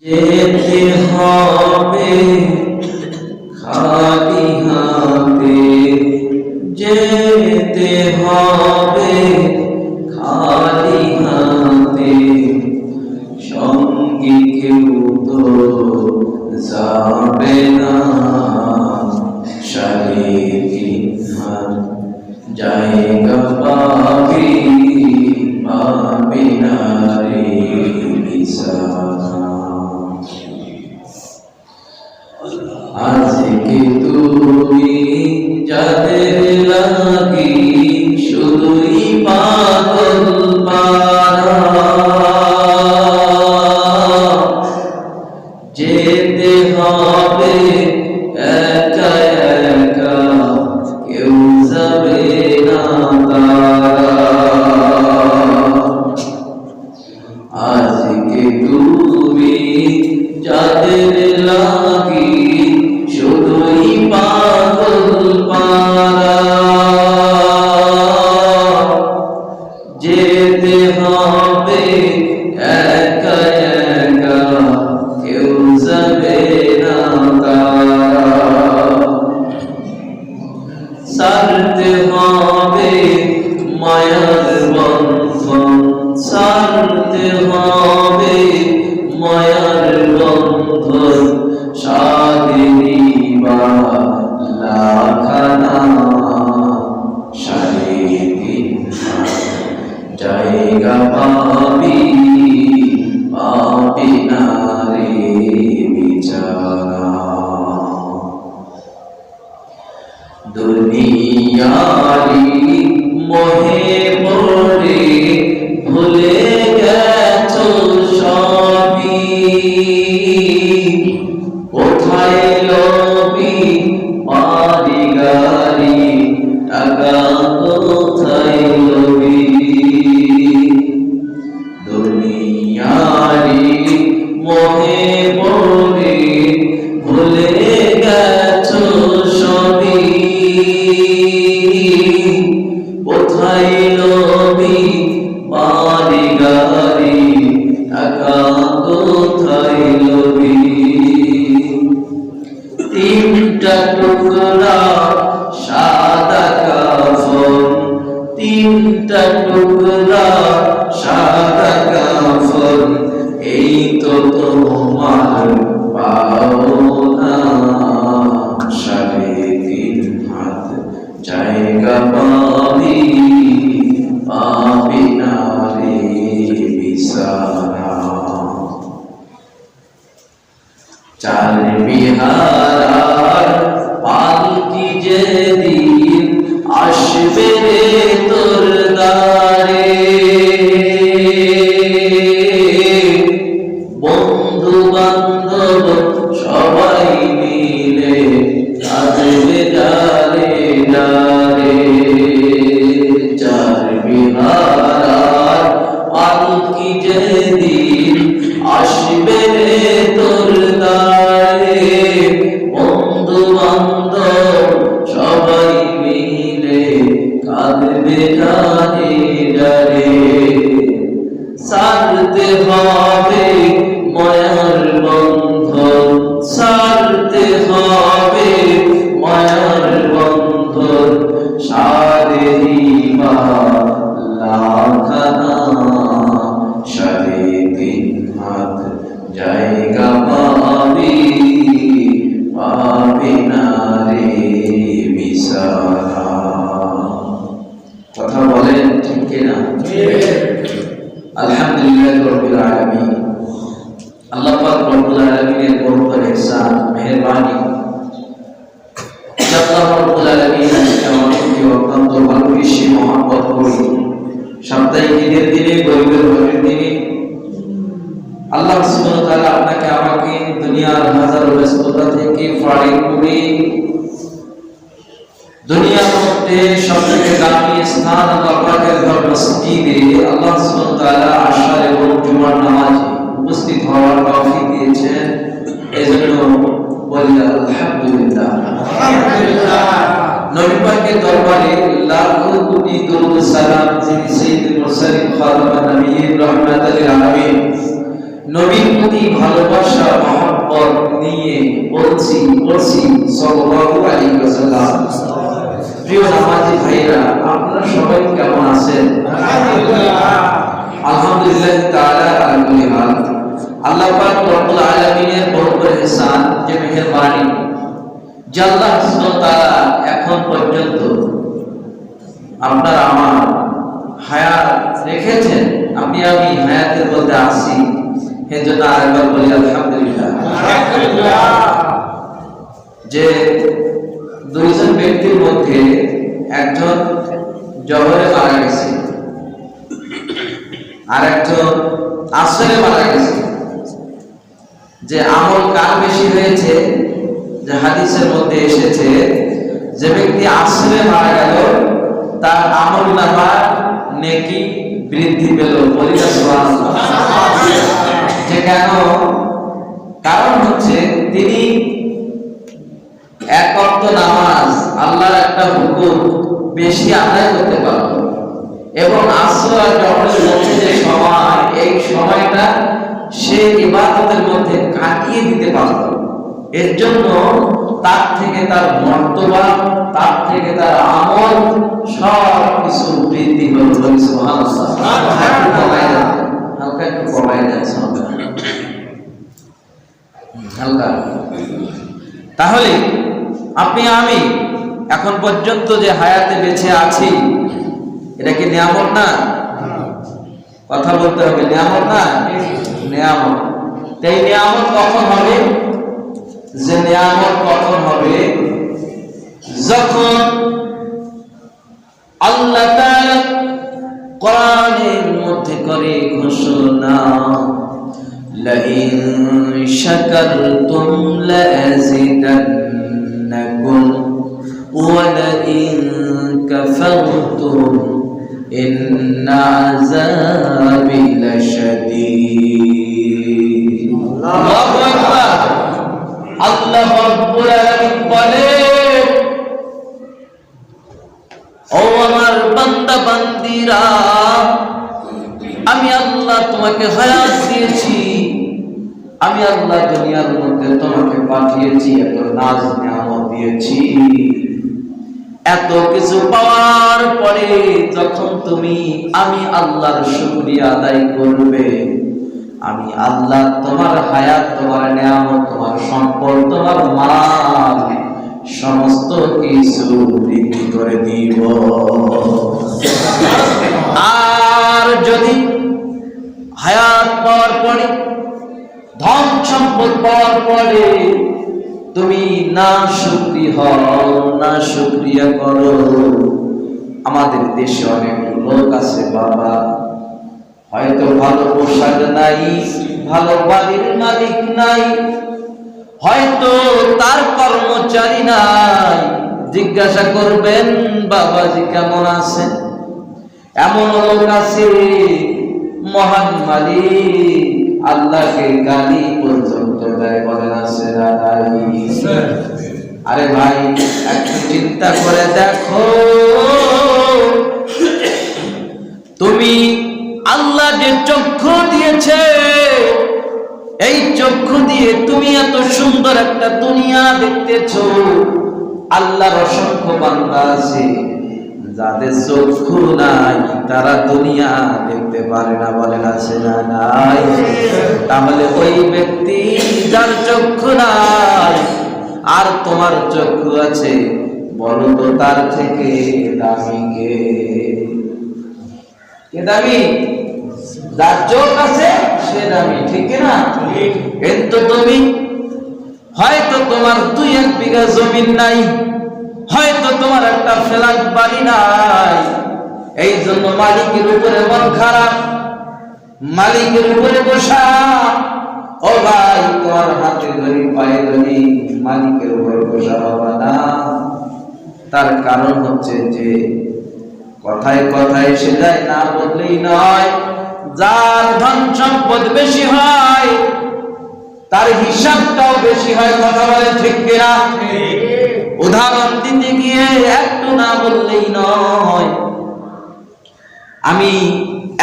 যেতে হবে খালি হাতে, যেতে হবে খালি হাতে, সঙ্গে কেউ তো যাবে না, সাড়ে তিন হাত জায়গা পাবি পাবি না রে বিছানা। আজকে তুমি যাদের লাগি শুধুই পাগল পারা, যেতে হবে একা একা, কেউ যাবে না তারা। আজকে তুমি যাদের লাগি শুধুই পাগল পারা, যেতে হবে একা একা, কেউ যাবে না তারা। ছাড়তে হবে মায়ার বন্ধন, ছাড়তে হবে মায়ার বন্ধন, সাগরি বা লাখানা, সাড়ে তিন হাত জায়গা পাবি পাবি না রে বিছানা। দুনিয়ারি মোহে পড়ে ভুলে গেছো সবই, কোথায় লবি বাড়ি গাড়ি টাকা কোথায় লবি। দুনিয়ারি মোহে পড়ে ভুলে গেছো সবই, কোথায় লবি বাড়ি গাড়ি টাকা কোথায় লবি। তিনটা টুকরা সাদা কাফন, তিনটা টুকরা সাদা কাফন, এই তো তোমার পাওনা, সাড়ে তিন হাত জায়গা পাবি পাবি না রে বিছানা। চার বিহারার পালকি যেদিন আসবে রে তোর দ্বারে, বন্ধু বান্ধব সবাই মিলে আসবে ডারে ডারে। চার বিহারার পালকি যেদিন আসবে রে তোর দ্বারে, বন্ধু বান্ধব সবাই মিলে কাঁদবে ডারে ডারে। ছাড়তে হবে মায়ার বন্ধন, ছাড়তে হবে মায়ার বন্ধন, সাড়ে বা লাখানা, সাড়ে তিন হাত জায়গা পাবি পাবি না রে বিছানা। কথা বলেন ঠিক কিনা? আলহামদুলিল্লাহ রাব্বিল আলামিন। আল্লাহ পাক রব্বুল আলামিনের বড় ইহসান মেহেরবানি, আল্লাহ রব্বুল আলামিন আমাদেরকে অত্যন্ত ভালোবেসে মহব্বত করে সাপ্তাহিক ঈদের দিনে গরিবের ঘরের দিনে আল্লাহ সুবহানাহু ওয়া তাআলা আপনাকে আমাকে দুনিয়ার হাজারো ব্যস্ততা থেকে ফারিগ করে দুনিয়ার মধ্যে সবথেকে দামি স্থান আল্লাহ পাকের ঘর মসজিদে আল্লাহ সুবহানাহু ওয়া তাআলা আশার এবং জুমার নামাজে উপস্থিত হওয়ার তৌফিক দিয়েছেন। এজন্য বলি আলহামদুলিল্লাহ। আলহামদুলিল্লাহ। নবী পাকের দরবারে লাখো কোটি দরুদ সালাম যিনি সাইয়্যিদুল মুরসালিন খাতামুন নবিয়্যিন রাহমাতুল লিল আলামিন নবীর প্রতি ভালোবাসা মহব্বত নিয়ে বলছি সাল্লাল্লাহু আলাইহি ওয়াসাল্লাম। প্রিয় নামাজি ভাইরা, আপনারা সবাই কেমন আছেন? আলহামদুলিল্লাহ তাআলা আলা কুল্লি হাল। আল্লাহ পাক রব্বুল আলামিনের বড় বড় ইহসান, যে মেহেরবানি, যে আল্লাহ সুবহানাহু ওয়া তাআলা এখন পর্যন্ত আপনারা আমার হায়াত রেখেছেন, আমি হায়াতের মধ্যে আছি, এজন্য আরেকবার বলি আলহামদুলিল্লাহ। যে দুইজন ব্যক্তির মধ্যে একজন জহরে মারা গেছে, আর একজন আসরে মারা গেছে। যে আমল কার বেশি হয়েছে? যে হাদিসের মধ্যে এসেছে, যে ব্যক্তি আসরে মারা গেল তার আমল নামার নেকি বৃদ্ধি পেল। বলি না সুবহানাল্লাহ। যে কেন? কারণ হচ্ছে তিনি এক ওয়াক্ত নামাজ, আল্লাহর একটা হুকুম বেশি আদায় করতে পারল, এবং আসর আর জহরের মধ্যে যে সময়, এই সময়টা সে ইবাদতের মধ্যে কাটিয়ে দিতে পারত। এর জন্য তার থেকে তার মর্তবা, তার থেকে তার আমল সব কিছু বৃদ্ধি হল। সুবহানাল্লাহ। হালকা একটু কমাই যাচ্ছে হালকা। তাহলে আপনি আমি এখন পর্যন্ত যে হায়াতে বেঁচে আছি, এটা কি নিয়ামত না? কথা বলতে হবে, নিয়ামত না? নিয়ামত। এই নিয়ামত কখন হবে? যে নিয়ামত কখন হবে? যখন আল্লাহ তাআলা কোরআনের মধ্যে করে ঘোষণা, লাইন শাকারতুম লাযিদান্নাকুম ওয়া লাইন কাফারতুম ইন্না আযাবি লাশাদীদ। আল্লাহু আকবার। আল্লাহ রাব্বুল আলামিন বলেন, ও আমার বান্দা বান্দীরা, আমি আল্লাহ তোমাকে হায়াত দিয়েছি, আমি আল্লাহ দুনিয়ার মধ্যে তোমাকে পাঠিয়েছি, এত নাজ নিয়ামত দিয়েছি। এত কিছু পাওয়ার পরে যখন তুমি আমি আল্লাহর শুকরিয়া আদায় করবে, আমি আল্লাহ তোমার হায়াত, তোমার নিয়ামত, তোমার সম্পদ, তোমার মাল সমস্ত কিছু বৃদ্ধি করে দিব। আর যদি হায়াত পাওয়ার পরে, ধন সম্পদ পাওয়ার পরে তুমি না শুকরি হও, না শুকরিয়া করো। আমাদের দেশে অনেক লোক আছে বাবা, হয়তো ভালো পোশাক নাই, ভালো বাড়ির মালিক নাই, হয়তো তার কর্মচারী নাই। জিজ্ঞাসা করবেন, বাবাজি কেমন আছেন? এমন লোক আছে, মহান মালিক আল্লাহকে গালি পর্যন্ত দেয়। বলেন আছে না নাই? আরে ভাই, একটু চিন্তা করে দেখো, তুমি আল্লাহ যে চক্ষু দিয়েছে, এই চক্ষু দিয়ে তুমি এত সুন্দর একটা দুনিয়া দেখতেছো। আল্লাহর অসংখ্য বান্দা আছে যাদের চক্ষু নাই, তারা দুনিয়া দেখতে পারে না। বলেন আছে না নাই? তাহলে ওই ব্যক্তি যার চক্ষু নাই আর তোমার চক্ষু আছে, বলো তো তার থেকে দামি কে? কে দামি? যার চোখ আছে সে দামি, ঠিক না? কিন্তু তুমি হয়তো তোমার 2-1 বিঘা জমিন নাই, হয়তো তোমার একটা ফ্ল্যাট বাড়ি নাই, এই জন্য মালিকের উপরে মন খারাপ, মালিকের উপরে বসা। ও ভাই, তোমার হাতে ধরি পায়ে ধরি মালিকের উপরে বসা বাবা না। তার কারণ হচ্ছে যে কথায় কথায় সে যায়, না বললেই নয়। যার ধন সম্পদ বেশি হয় তার হিসাবটাও বেশি হয়। কথা বলে ঠিক কিনা? উদাহরণ দিতে গিয়ে একটু না বললেই নয়। আমি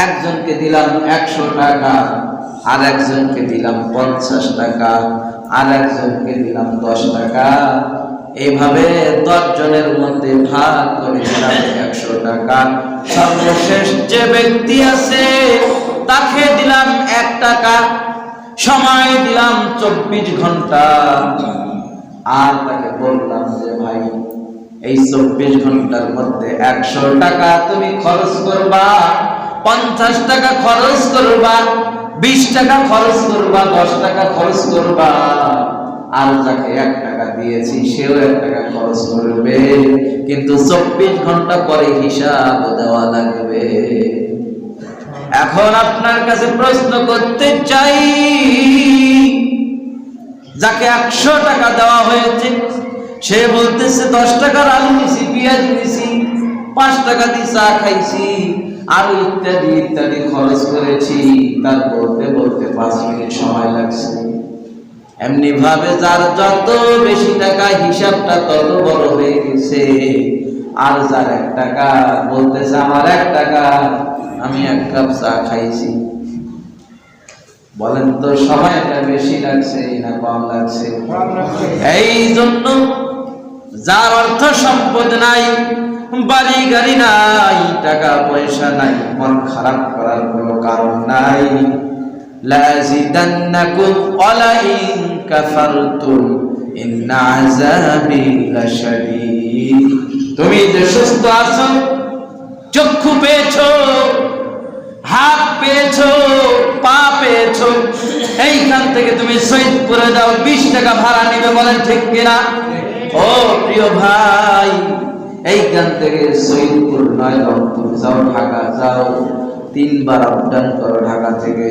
একজনকে দিলাম 100 টাকা, আর একজনকে দিলাম 50 টাকা, আর একজনকে দিলাম 10 টাকা। এইভাবে 10 জনের মধ্যে ভাগ করে দিলাম 100 টাকা। সর্বশেষ যে ব্যক্তি আছে তাকে দিলাম 1 টাকা। সময় দিলাম 24 ঘন্টা। আর তাকে বললাম যে ভাই, এই 24 ঘন্টার মধ্যে 100 টাকা তুমি খরচ করবা, 50 টাকা খরচ করবা, 20 টাকা খরচ করবা, 10 টাকা খরচ করবা। আর যাকে 1 টাকা দিয়েছি সেও 1 টাকা খরচ করবে, কিন্তু 24 ঘন্টা পরে হিসাব দেওয়া লাগবে। এখন আপনার কাছে প্রশ্ন করতে চাই, যাকে 100 টাকা দেওয়া হয়েছে সে বলতেছে 10 টাকার আলু নিছি, পেঁয়াজ নিছি, 5 টাকা দিয়ে চা খাইছি, আর ইত্যাদি ইত্যাদি খরচ করেছি, তার বলতে বলতে 5 মিনিট সময় লাগছে। এমনি ভাবে যার যত বেশি টাকা হিসাবটা তত বড় হয়ে গেছে। আর যার 1 টাকা বলতেছে আমার 1 টাকা, আমি 1 কাপ চা খাইছি। বলেন তো সময়টা বেশি লাগছে না কম লাগছে? এই জন্য যার অর্থ সম্পদ নাই, বাড়ি গাড়ি নাই, টাকা পয়সা নাই, মন খারাপ করার কোনো কারণ নাই। লাযিদান্নাকুম ওয়ালা ইন কাফারতুম ইন্না আযাবি লাশাদীদ। তুমি যে সুস্থ আছো, চক্ষু পেয়েছো, হাত পেয়েছো, পা পেয়েছো, এইখান থেকে তুমি সৈয়দপুরে যাও, 20 টাকা ভাড়া নিবে, বলেন ঠিক কিনা? ও প্রিয় ভাই, এইখান থেকে সৈয়দপুর নয়, তুমি যাও ঢাকা, যাও 3 বার আপডাউন করো ঢাকা থেকে,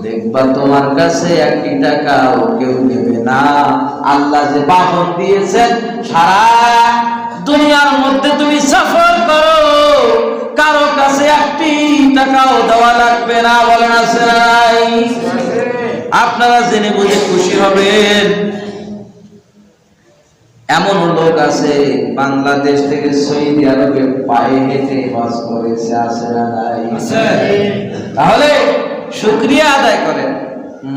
দেখবা তোমার কাছে 1 টাকাও কেউ নেবে না। আল্লাহ যে বাহন দিয়েছেন, সারা দুনিয়ার মধ্যে তুমি সফর করো, কারো কাছে 1 টাকাও দেওয়া লাগবে না। বলেন আছে নাই? আপনারা জেনে বুঝে খুশি হবেন, এমন লোক আছে বাংলাদেশ থেকে সৌদি আরবে পায়ে হেঁটে বাস করেছে, আছে না নাই? তাহলে শুকরিয়া আদায় করেন,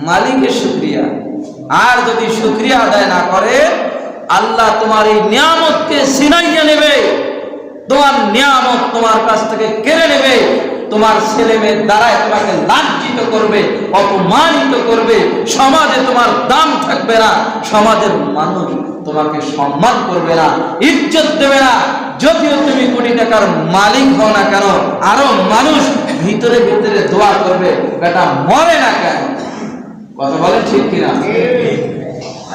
মালিকের শুকরিয়া। আর যদি শুকরিয়া আদায় না করে, আল্লাহ তোমার এই নিয়ামতকে ছিনাইয়া নেবে, তোমার নিয়ামত তোমার কাছ থেকে কেড়ে নেবে, তোমার ছেলে মেয়ের দ্বারাই তোমাকে লাঞ্ছিত করবে, অপমানিত করবে, সমাজে তোমার দাম থাকবে না, সমাজের মানুষ তোমাকে সম্মান করবে না, ইজ্জত দেবে না। যদিও তুমি কোটি টাকার মালিক হও না কেন, আরো মানুষ ভিতরে ভিতরে দোয়া করবে, বেটা মরে না কেন। কথা বলেন ঠিক কিনা?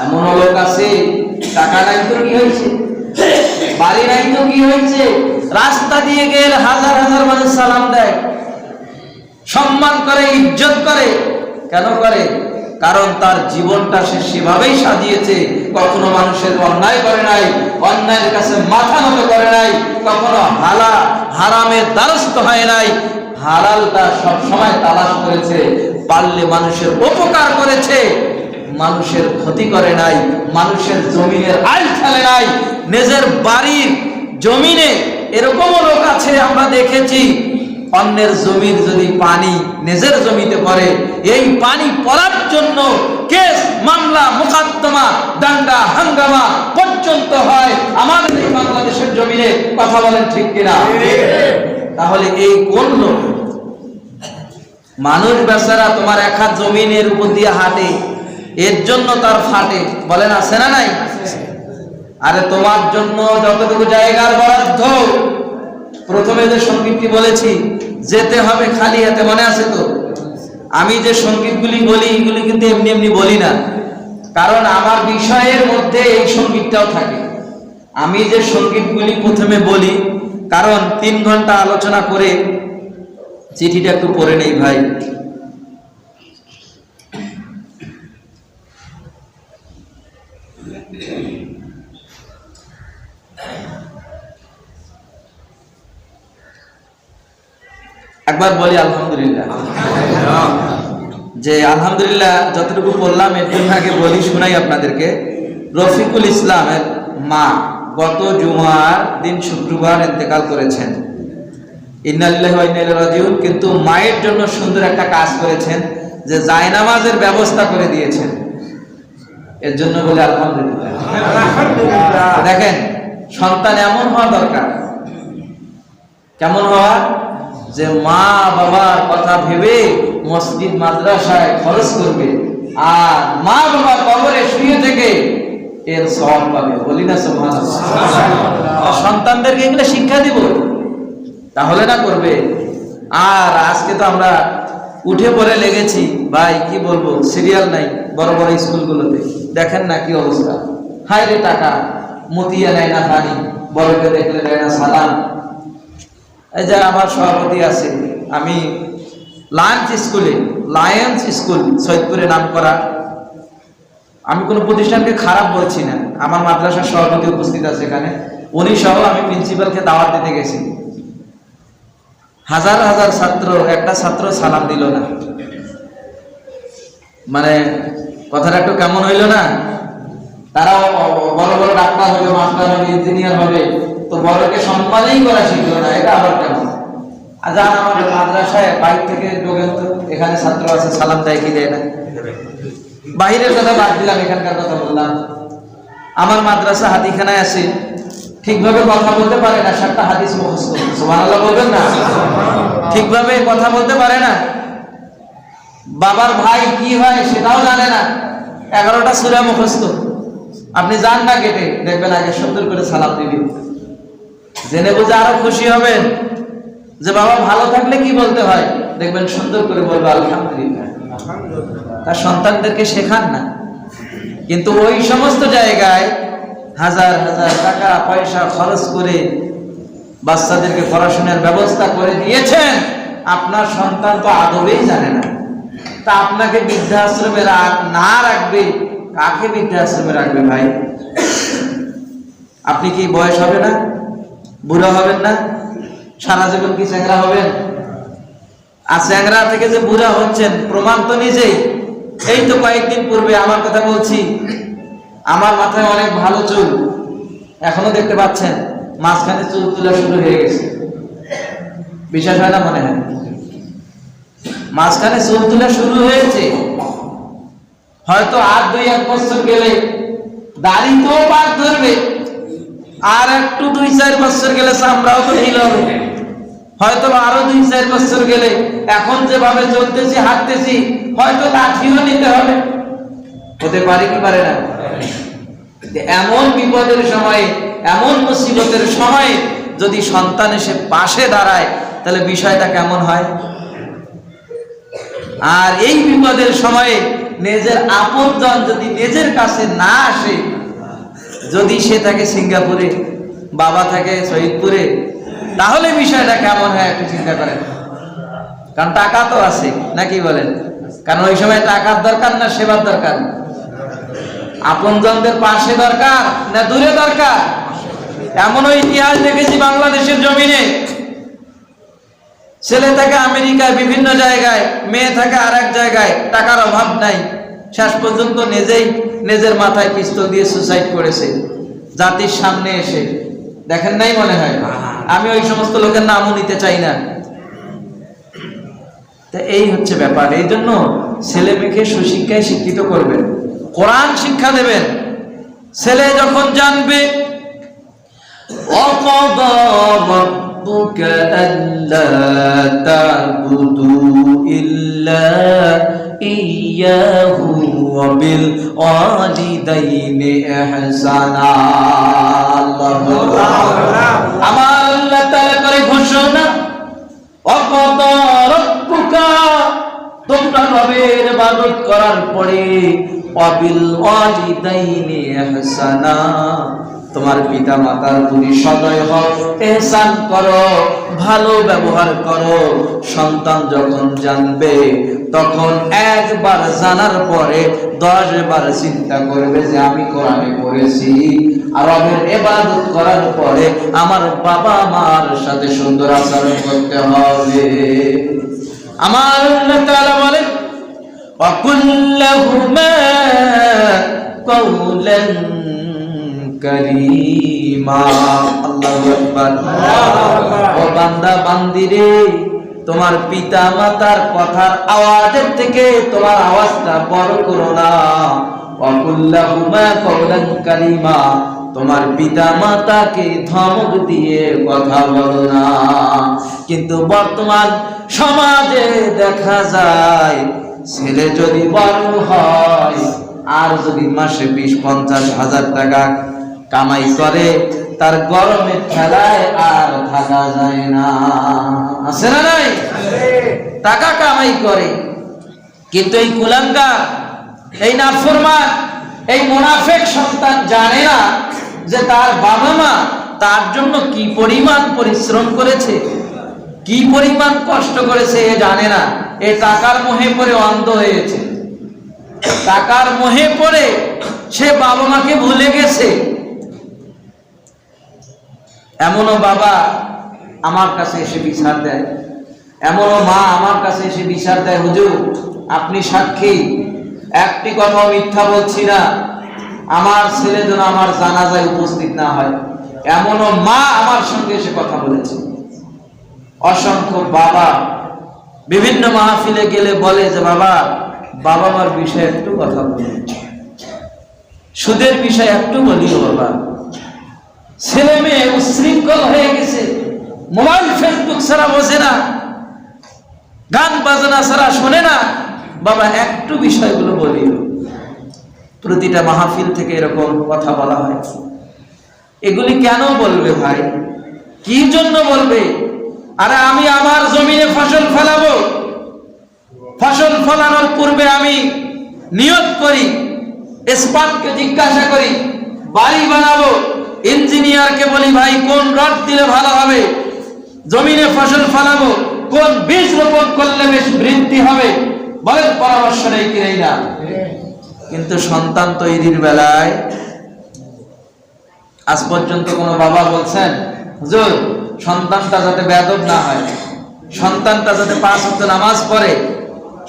এমন লোক আছে, টাকা নাই তো কি হয়েছে, বাড়ি নাই তো কি হয়েছে, রাস্তা দিয়ে গেলে হাজার হাজার মানুষ সালাম দেয়, সম্মান করে, ইজ্জত করে। কেন করে? কারণ তার জীবনটা সে সেভাবেই সাজিয়েছে, কখনো মানুষের অন্যায় করে নাই, অন্যায়ের কাছে মাথা নত করে নাই, কখনো হারামের দ্বারস্থ হয় নাই, হালালটা সব সময় তালাশ করেছে, পারলে মানুষের উপকার করেছে, মানুষের ক্ষতি করে নাই, মানুষের জমিনের আইল খেলে নাই। নিজের বাড়ির জমিনে এরকমও লোক আছে, আমরা দেখেছি, অন্যের জমির যদি পানি নিজের জমিতে পড়ে, এই পানি পড়ার জন্য কেস, মামলা, মোকদ্দমা, দাঙ্গা হাঙ্গামা পর্যন্ত হয় আমাদের এই বাংলাদেশের জমিনে। কথা বলেন ঠিক কিনা? তাহলে এই কোন লোক? মানুষ বেচারা তোমার 1 হাত জমিনের উপর দিয়ে হাঁটে, এর জন্য তার ফাটে। বলেন আছে না নাই? আরে তোমার জন্য যতটুকু জায়গার বরাদ্দ, প্রথমে যে সঙ্গীতটি বলেছি, যেতে হবে খালি হাতে, মনে আছে তো? আমি যে সঙ্গীতগুলি বলি, এগুলি কিন্তু এমনি এমনি বলি না, কারণ আমার বিষয়ের মধ্যে এই সঙ্গীতটাও থাকে। আমি যে সঙ্গীতগুলি প্রথমে বলি, কারণ 3 ঘন্টা আলোচনা করে চিঠিটা একটু পড়ে নেই ভাই। একবার বলি আলহামদুলিল্লাহ। যে আলহামদুলিল্লাহ যতটুকু বললাম এর জন্য আগে বলি, শোনাই আপনাদেরকে। রফিকুল ইসলামের মা গত জুমার দিন শুক্রবার ইন্তেকাল করেছেন, ইন্না লিল্লাহি ওয়া ইন্না ইলাইহি রাজিউন। কিন্তু মায়ের জন্য সুন্দর একটা কাজ করেছেন, যে জায়নামাজের ব্যবস্থা করে দিয়েছেন, এর জন্য বলে আলহামদুলিল্লাহ। দেখেন, সন্তান এমন হওয়া দরকার, কেমন হওয়া, যে মা বাবার কথা ভেবে মসজিদ মাদ্রাসায় খরচ করবে, আর মা বাবা কবরে শুয়ে থেকে এর সওয়াব পাবে। বলি না সুবহানাল্লাহ। সন্তানদেরকে এগুলো শিক্ষা দিব, তাহলে না করবে। আর আজকে তো আমরা উঠে পড়ে লেগেছি ভাই, কি বলবো, সিরিয়াল নাই বড় বড় স্কুলগুলোতে, দেখেন না কি অবস্থা। হায় রে টাকা, মতিয়া নেয় না পানি, বড়কে দেখলে দেয় না সালাম। এই যে আমার সভাপতি আছে, আমি লায়ন্স স্কুল সৈয়দপুরে নাম করা, আমি কোনো প্রতিষ্ঠানকে খারাপ বলছি না, আমার মাদ্রাসার সভাপতি উপস্থিত আছে এখানে, উনি সহ আমি প্রিন্সিপালকে দাওয়াত দিতে গেছি। হাজার হাজার ছাত্র, একটা ছাত্র সালাম দিল না। মানে কথাটা একটু কেমন হইল না? তারাও বড় বড় ডাক্তার হবে, মাস্টার হবে, ইঞ্জিনিয়ার হবে, তো বড়কে সম্মানই করা শিখলো না, এটা আবার কেমন? যান আমাদের মাদ্রাসায় বাইক থেকে ঢোকেন তো, এখানে ছাত্র আছে, সালাম দেয় কি দেয় না? বাহিরের কথা বাদ দিলাম, এখানকার কথা বললাম। আমার মাদ্রাসা হাদিখানায় আছে, ঠিকভাবে কথা বলতে পারে না, 7টা হাদিস মুখস্থ। সুবহানাল্লাহ বলবেন না? ঠিকভাবে কথা বলতে পারে না, বাবার ভাই কি হয় সেটাও জানে না, 11টা সূরা মুখস্থ। আপনি যান না কেটে, দেখবেন আগে সুন্দর করে সালাম দিবেন, জেনে বুঝে আরো খুশি হবেন যে বাবা ভালো থাকলে কি বলতে হয়, দেখবেন সুন্দর করে বলবে আলহামদুলিল্লাহ। তার সন্তানদেরকে শেখান না, কিন্তু ওই সমস্ত জায়গায় হাজার হাজার টাকা পয়সা খরচ করে বাচ্চাদেরকে পড়াশোনার ব্যবস্থা করে দিয়েছেন, আপনার সন্তান তো আদবেই জানে না। তা আপনাকে বৃদ্ধাশ্রমে না রাখবে, কাকে বৃদ্ধাশ্রমে রাখবে ভাই? আপনি কি বয়স হবে না, বুড়া হবেন না, সারা জীবন কি চ্যাংরা হবেন? আর চ্যাংরা থেকে যে বুড়া হচ্ছেন প্রমাণ তো নিজেই। এই তো কয়েকদিন পূর্বে আমার কথা বলছি, আমার মাথায় অনেক ভালো চুল, এখনো দেখতে পাচ্ছেন, মাঝখানে চুল তোলা শুরু হয়ে গেছে। বিশ্বাস হয় না মনে হয়? মাঝখানে চুল তোলা শুরু হয়েছে, হয়তো আর 2-1 বছর গেলে দাড়ি তো পাক ধরবে, আর একটু 2-4 বছর গেলে চামড়াও তো ঢিল হবে, হয়তো আরো 2-4 বছর গেলে এখন যেভাবে চলতেছি হাঁটতেছি হয়তো লাঠিও নিতে হবে। হতে পারে কি পারে না? এমন বিপদের সময়ে, এমন মুসিবতের সময়ে যদি সন্তান এসে পাশে দাঁড়ায়, তাহলে বিষয়টা কেমন হয়? আর এই বিপদের সময়ে নিজের আপনজন যদি নিজের কাছে না আসে, যদি সে থাকে সিঙ্গাপুরে, বাবা থাকে সৈয়দপুরে, তাহলে বিষয়টা কেমন হয় একটু চিন্তা করেন। কারণ টাকা তো আছে, নাকি বলেন? কারণ ওই সময় টাকার দরকার না সেবার দরকার? আপনজনদের পাশে দরকার না দূরে দরকার? এমনও ইতিহাস দেখেছি বাংলাদেশের জমিনে, ছেলে থাকে আমেরিকায় বিভিন্ন জায়গায়, মেয়ে থাকে আর এক জায়গায়, টাকার অভাব নাই, শেষ পর্যন্ত নিজের মাথায় পিস্তল দিয়ে সুসাইড করেছে জাতির সামনে এসে। দেখেন নাই মনে হয়? আমি ওই সমস্ত লোকের নামও নিতে চাই না। তো এই হচ্ছে ব্যাপার। এই জন্য ছেলে মেয়েকে সুশিক্ষায় শিক্ষিত করবেন, কোরআন শিক্ষা দেবেন। ছেলে যখন জানবে রাব্বুকা আল্লা তা'বুদু ইল্লা ইয়াহু ওয়া বিল ওয়ালিদাইনি ইহসানা। আমার আল্লাহ তাআলা করে ঘোষণা, ওয়াকাদা রাব্বুকা, তোমরা রবের ইবাদত করার পরে ওয়া বিল ওয়ালিদাইনি ইহসানা, তোমার পিতা মাতার প্রতি সদয় হও, ইহসান করো, ভালো ব্যবহার করো। সন্তান যখন জানবে তখন একবার জানার পরে 10 বার চিন্তা করবে যে আমি কোরআনে পড়েছি, আর রবের ইবাদত করার পরে আমার বাবা মার সাথে সুন্দর আচরণ করতে হবে। আমার আল্লাহ তাআলা বলেন, ওয়া কুল্লাহুমা কাওলান কারীমা। আল্লাহু আকবার। ও বান্দা বান্দিরে, তোমার পিতা মাতার কথার আওয়াজের থেকে তোমার আওয়াজটা বড় করো না। ওয়াকুল্লাহুমা কওলান কারীমা, তোমার পিতা মাতাকে ধমক দিয়ে কথা বলো না। কিন্তু বর্তমান সমাজে দেখা যায় ছেলে যদি বড় হয় আর যদি মাসে 20-50 হাজার টাকা কামাই করে, তার গরমের ঠেলায় আর থাকা যায় না। আছে না নাই? টাকা কামাই করে, কিন্তু এই কুলাঙ্গার, এই নাফরমান, এই মুনাফিক সন্তান জানে না যে তার বাবা মা তার জন্য কি পরিমাণ পরিশ্রম করেছে, কি পরিমাণ কষ্ট করেছে এ জানে না। এ টাকার মোহে পড়ে অন্ধ হয়েছে, টাকার মোহে পড়ে সে বাবা মাকে ভুলে গেছে। এমনও বাবা আমার কাছে এসে বিচার দেয়, এমনও মা আমার কাছে এসে বিচার দেয়, হুজুর আপনি সাক্ষী, একটি কথা মিথ্যা বলছি না, আমার ছেলে যেন আমার জানাজায় উপস্থিত না হয়। এমনও মা আমার সঙ্গে এসে কথা বলেছে। অসংখ্য বাবা বিভিন্ন মাহফিলে গেলে বলে যে বাবা মার বিষয়ে একটু কথা বলি, সুদের বিষয়ে একটু বলি বাবা। ছেলে মেয়ে উশৃঙ্খল হয়ে গেছে, মোবাইল ফেসবুক ছাড়া বোঝে না, গান বাজনা ছাড়া শোনে না, বাবা একটু বিষয়গুলো বলি। প্রতিটা মাহফিল থেকে এরকম কথা বলা হয়। এগুলি কেন বলবে ভাই? কি জন্য বলবে? আরে আমি আমার জমিনে ফসল ফলাবো, ফসল ফলানোর পূর্বে আমি নিয়ত করি, এক্সপার্টকে জিজ্ঞাসা করি, বাড়ি বানাবো, ইঞ্জিনিয়ারকে বলি ভাই কোন রড দিলে ভালো হবে, জমিনে ফসল ফলাবো, কোন বীজ রোপণ করলে বেশ বৃদ্ধি হবে, বলেন পরামর্শ নেই কি নেই না? কিন্তু সন্তান তৈরির বেলায় আজ পর্যন্ত কোন বাবা বলছেন হুজুর সন্তানটা যাতে বেয়াদব না হয়, সন্তানটা যাতে 5 ওয়াক্ত নামাজ পড়ে,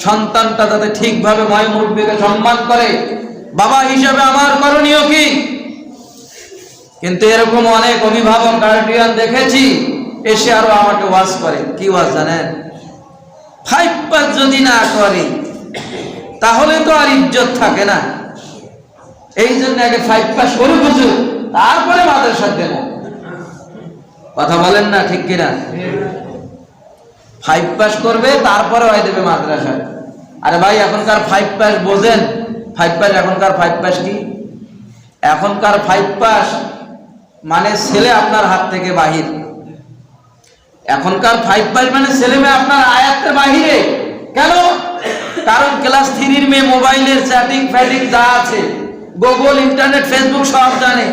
সন্তানটা যাতে ঠিকভাবে ময় মুরব্বিকে সম্মান করে, বাবা হিসেবে আমার করণীয় কি? কিন্তু এরকম অনেক অভিভাবক গার্ডিয়ান দেখেছি এসে আরো আমাকে ওয়াজ করে। কি ওয়াজ জানেন? 5 পাস যদি না করে তাহলে তো আর ইজ্জত থাকে না, এই জন্য আগে 5 পাস করুক হুজুর, তারপরে মাদ্রাসা দেব। কথা বলেন না ঠিক কিনা? 5 পাস করবে তারপরে হয় দেবে মাদ্রাসা। আরে ভাই এখনকার 5 পাস বোঝেন? 5 পাস এখনকার 5 পাস কি? এখনকার 5 পাস মানে ছেলে আপনার হাত থেকে বাহির। এখনকার 5 পাস মানে ছেলে মেয়ে আপনার আয়াতের বাহিরে। কেন? কারণ ক্লাস 3 মেয়ে মোবাইলের চ্যাটিং ফ্যাটিং যা আছে, গুগল, ইন্টারনেট, ফেসবুক সব জানে,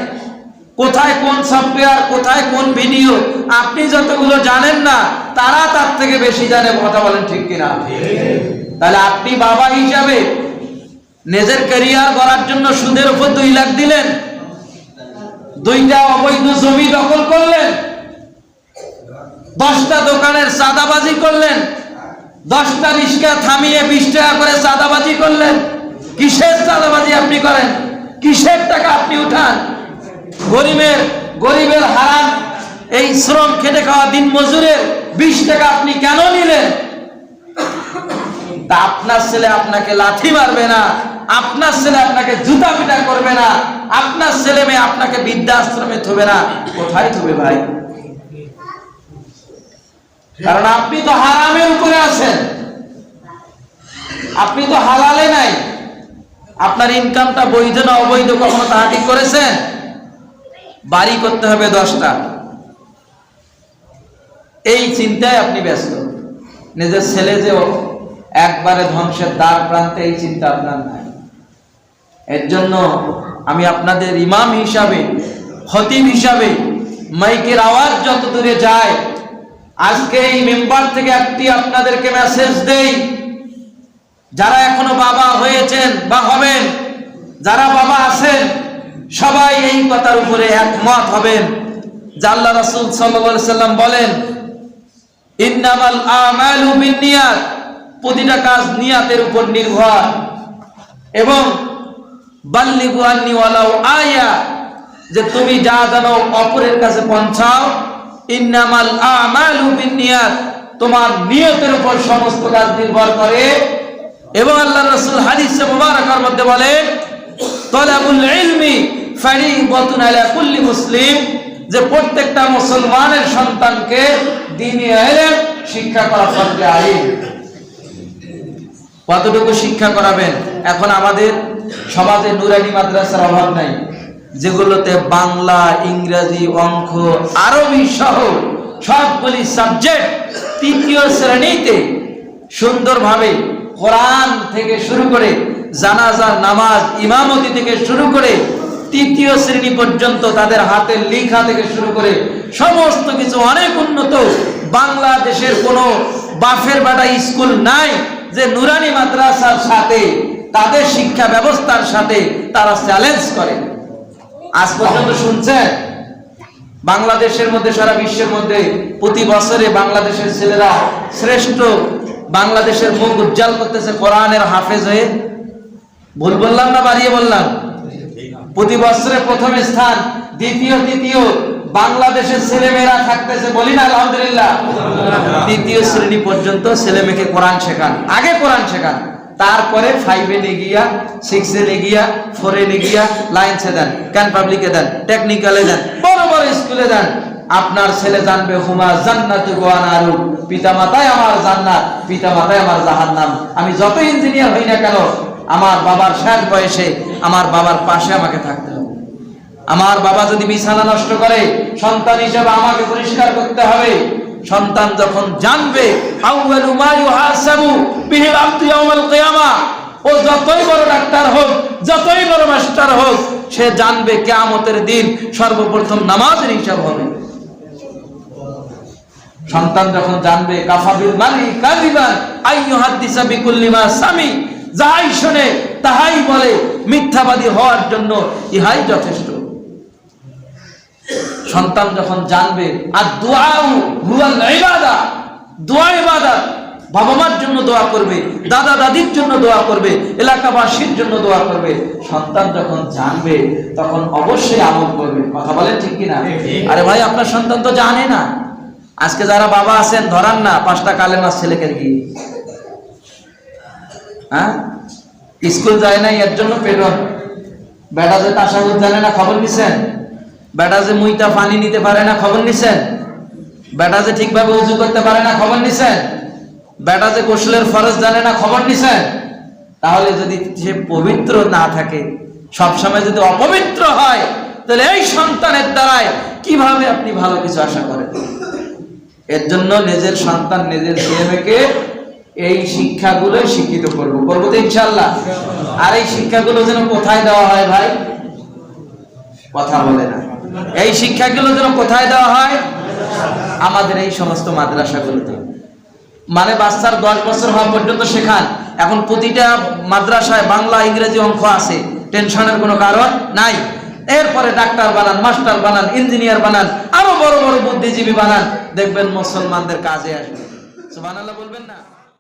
কোথায় কোন সফটওয়্যার, কোথায় কোন ভিডিও, আপনি যতগুলো জানেন না তারা তার থেকে বেশি জানে। কথা বলেন ঠিক কিনা? তাহলে আপনি বাবা হিসাবে নিজের ক্যারিয়ার গড়ার জন্য সুদের উপর 2 লাখ দিলেন, 2টা অবৈধ জমি দখল করলেন, 10টা দোকানের চাঁদাবাজি করলেন, 10টা রিক্সা থামিয়ে 20 টাকা করে চাঁদাবাজি করলেন। কিসের চাঁদাবাজি আপনি করেন? কিসের টাকা আপনি উঠান? গরিবের হারাম এই শ্রম খেটে খাওয়া দিন মজুরের 20 টাকা আপনি কেন নিলেন? তা আপনার ছেলে আপনাকে লাথি মারবে না, আপনার ছেলে আপনাকে জুতা পিটা করবে না, আপনার ছেলে মেয়ে আপনাকে বৃদ্ধাশ্রমে থবে না। কোথায় থবে ভাই? কারণ আপনি তো হারামের উপরে আছেন, আপনি তো হালালে নাই। আপনার ইনকামটা বৈধ না অবৈধ কখনো তাহাকি করেছেন? বাড়ি করতে হবে 10টা, এই চিন্তায় আপনি ব্যস্ত। নিজের ছেলে যে একবারে ধ্বংসের দ্বার প্রান্তে, এই চিন্তা আপনার নাই। এর জন্য আমি আপনাদের ইমাম হিসাবে, খতিব হিসাবে মাইকের আওয়াজ যত দূরে যায়, আজকে এই মেম্বার থেকে একটি আপনাদেরকে মেসেজ দেই, যারা এখনো বাবা হয়েছেন বা হবেন, যারা বাবা আছেন, সবাই এই কথার উপরে একমত হবেন যে আল্লাহ রাসূল সাল্লাল্লাহু আলাইহি সাল্লাম বলেন ইন্নামাল আমালু বিন্নিয়াত, প্রতিটা কাজ নিয়াতের উপর নির্ভর। এবং বাল্লিগু আন্নি ওয়ালাউ আয়া, যে তুমি যা জানো অপরের কাছে পৌঁছাও। ইন্নামাল আমালু বিন্নিয়াত, তোমার নিয়তের উপর সমস্ত কাজ নির্ভর করে। এবং আল্লাহর রাসূল হাদিসে মুবারাকার মধ্যে বলেন, তালাবুল ইলমি ফারিদাতুন আলা কুল্লি মুসলিম, যে প্রত্যেকটা মুসলমানের সন্তানকে দ্বীনি ইলম শিক্ষা করা ফরজ আইন। কতটুকু শিক্ষা করাবেন? এখন আমাদের সমাজে নুরানি মাদ্রাসার অভাব নাই, যেগুলোতে বাংলা, ইংরেজি, অঙ্ক, আরবি সহ সবগুলি সাবজেক্ট তৃতীয় শ্রেণীতে সুন্দরভাবে কোরআন থেকে শুরু করে জানাজার নামাজ, ইমামতি থেকে শুরু করে তৃতীয় শ্রেণী পর্যন্ত তাদের হাতের লেখা থেকে শুরু করে সমস্ত কিছু অনেক উন্নত। বাংলাদেশের কোনো বাফের বাটা স্কুল নাই যে নুরানি মাদ্রাসার সাথে, তাদের শিক্ষা ব্যবস্থার সাথে তারা চ্যালেঞ্জ করে। আজ পর্যন্ত শুনছেন? বাংলাদেশের মধ্যে, সারা বিশ্বের মধ্যে প্রতি বছরে বাংলাদেশের ছেলেরা শ্রেষ্ঠ, বাংলাদেশের মুখ উজ্জ্বল করতেছে কোরআনের হাফেজ হয়ে। ভুল বললাম না বাড়িয়ে বললাম? প্রতি বছরে প্রথম স্থান, দ্বিতীয়, তৃতীয় বাংলাদেশের ছেলেমেয়েরা থাকতেছে, বলি না আলহামদুলিল্লাহ। তৃতীয় শ্রেণী পর্যন্ত ছেলে মেয়েকে কোরআন শেখান, আগে কোরআন শেখান, তারপরে 5-এ নিয়ে গিয়া, 6-এ নিয়ে গিয়া, 4-এ নিয়ে গিয়া লাইন্সে দেন, ক্যান পাবলিকে দেন, টেকনিক্যালে দেন, বড় বড় স্কুলে দেন। আপনার ছেলে জানবে হুমা জান্নাতু ওয়া নারু, পিতা মাতায় আমার জান্নাত, পিতা মাতায় আমার জাহান্নাম। আমি যত ইঞ্জিনিয়ার হই না কেন, আমার বাবার শেষ বয়সে আমার বাবার পাশে আমাকে থাকতে হবে। আমার বাবা যদি বিছানা নষ্ট করে, সন্তান হিসেবে আমাকে পরিষ্কার করতে হবে। সন্তান যখন জানবে আউয়ালু মা ইউহাসাবু বিহিল আবদু ইয়াউমাল কিয়ামা, ও যতই বড় ডাক্তার হোক, যতই বড় মাস্টার হোক, সে জানবে কিয়ামতের দিন সর্বপ্রথম নামাজের হিসাব হবে। সন্তান যখন জানবে কাফাবিল মারি কাযিবান আইয়ুহাদ্দিসা বিকুল্লি মা সামি, যাই শুনে তাহাই বলে, মিথ্যাবাদী হওয়ার জন্য ইহাই যথেষ্ট। সন্তান যখন জানবে আর দুআউ হুয়াল ইবাদা, দোয়া ইবাদত, বাবা মার জন্য দোয়া করবে, দাদা দাদির জন্য দোয়া করবে, এলাকাবাসীর জন্য দোয়া করবে, সন্তান যখন জানবে তখন অবশ্যই আমল করবে। কথা বলেন ঠিক কিনা? আরে ভাই, আপনার সন্তান তো জানে না। আজকে যারা বাবা আছেন, ধরান না 5টা কালেমা ছেলেকে গিয়ে, হ্যাঁ, স্কুল যায় না এর জন্য প্রেরণ। বেটা যে তাশাহুদ জানে না, খবর নিছেন? বেটা যে মুইতা পানি নিতে পারে না, খবর নিছেন? বেটা যে ঠিকভাবে ওযু করতে পারে না, খবর নিছেন? বেটা যে গোসলের ফরজ জানে না, খবর নিছেন? তাহলে যদি সে পবিত্র না থাকে, সবসময় যদি অপবিত্র হয়, তাহলে এই সন্তানের দ্বারায় কিভাবে আপনি ভালো কিছু আশা করেন? এর জন্য নিজের সন্তান, নিজের ছেলেমেয়েকে এই শিক্ষাগুলো শিক্ষিত করবো তো ইনশাআল্লাহ। আর এই শিক্ষাগুলো যেন কোথায় দেওয়া হয় ভাই? কথা বলে না। এই শিক্ষাগুলো যেন কোথায় দেওয়া হয়? আমাদের এই সমস্ত মাদ্রাসাগুলোতে। মানে বাচ্চার 10 বছর হওয়া পর্যন্ত শেখান। এখন প্রতিটা মাদ্রাসায় বাংলা, ইংরেজি, অঙ্ক আছে, টেনশনের কোনো কারণ নাই। এরপরে ডাক্তার বানান, মাস্টার বানান, ইঞ্জিনিয়ার বানান, আরো বড় বড় বুদ্ধিজীবী বানান, দেখবেন মুসলমানদের কাজে আসবে। সুবহানাল্লাহ বলবেন না?